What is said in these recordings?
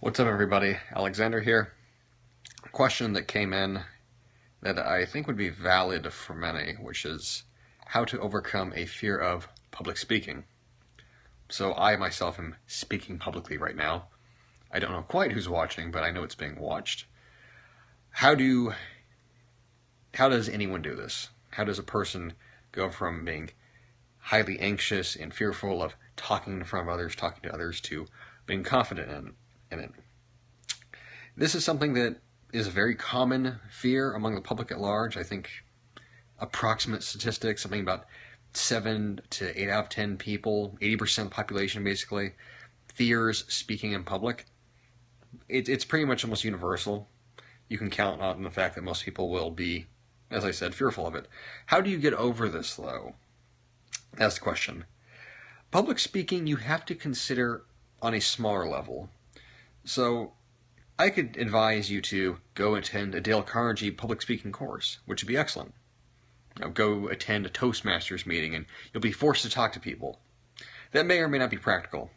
What's up, everybody? Alexander here. A question that came in that I think would be valid for many, which is how to overcome a fear of public speaking. So I myself am speaking publicly right now. I don't know quite who's watching, but I know it's being watched. How does anyone do this? How does a person go from being highly anxious and fearful of talking in front of others, talking to others, to being confident in it? This is something that is a very common fear among the public at large. I think approximate statistics, something about 7 to 8 out of 10 people, 80% of the population basically, fears speaking in public. It's pretty much almost universal. You can count on the fact that most people will be, as I said, fearful of it. How do you get over this, though? That's the question. Public speaking you have to consider on a smaller level. So I could advise you to go attend a Dale Carnegie public speaking course, which would be excellent. Go attend a Toastmasters meeting and you'll be forced to talk to people. That may or may not be practical.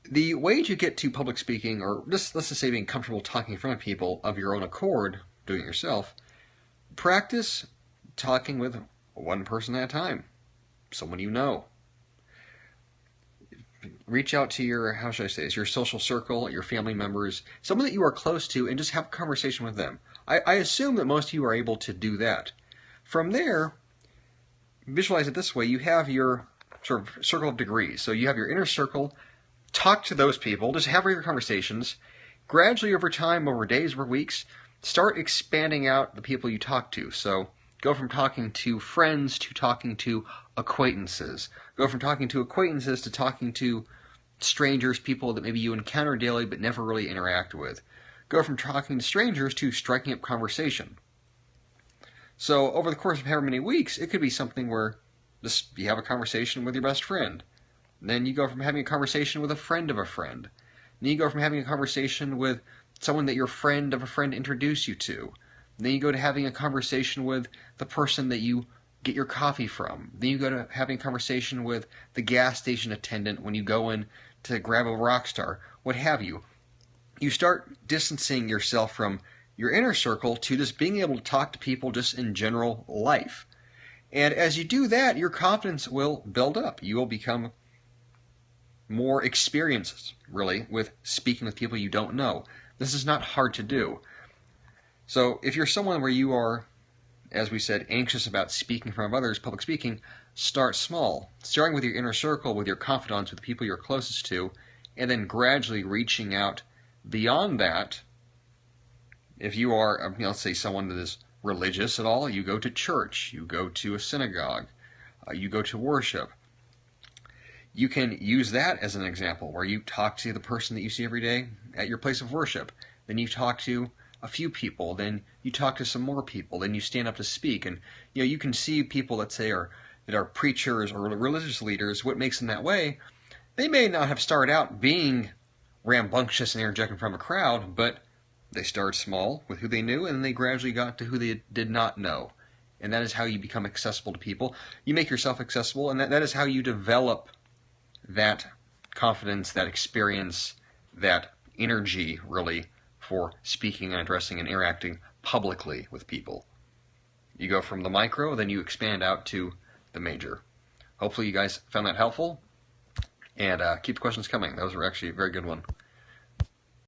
The way to get to public speaking, or let's just say being comfortable talking in front of people of your own accord, doing it yourself, practice talking with one person at a time, someone you know. Reach out to your, your social circle, your family members, someone that you are close to, and just have a conversation with them. I assume that most of you are able to do that. From there, visualize it this way. You have your sort of circle of degrees. So you have your inner circle. Talk to those people. Just have regular conversations. Gradually, over time, over days, over weeks, start expanding out the people you talk to. So go from talking to friends to talking to acquaintances. Go from talking to acquaintances to talking to strangers, people that maybe you encounter daily but never really interact with. Go from talking to strangers to striking up conversation. So over the course of however many weeks, it could be something where you have a conversation with your best friend. Then you go from having a conversation with a friend of a friend. Then you go from having a conversation with someone that your friend of a friend introduced you to. Then you go to having a conversation with the person that you get your coffee from. Then you go to having a conversation with the gas station attendant when you go in to grab a rock star, what have you. You start distancing yourself from your inner circle to just being able to talk to people just in general life. And as you do that, your confidence will build up. You will become more experienced, really, with speaking with people you don't know. This is not hard to do. So if you're someone where you are, as we said, anxious about speaking in front of others, public speaking, start small. Starting with your inner circle, with your confidants, with the people you're closest to, and then gradually reaching out beyond that. If you are, let's say, someone that is religious at all, you go to church, you go to a synagogue, you go to worship. You can use that as an example, where you talk to the person that you see every day at your place of worship. Then you talk to a few people, then you talk to some more people, then you stand up to speak, and you can see people that are preachers or religious leaders. What makes them that way? They may not have started out being rambunctious and interject in front of a crowd, but they started small with who they knew, and then they gradually got to who they did not know. And that is how you become accessible to people. You make yourself accessible, and that is how you develop that confidence, that experience, that energy, really, for speaking and addressing and interacting publicly with people. You go from the micro, then you expand out to the major. Hopefully you guys found that helpful, and keep the questions coming. Those were actually a very good one.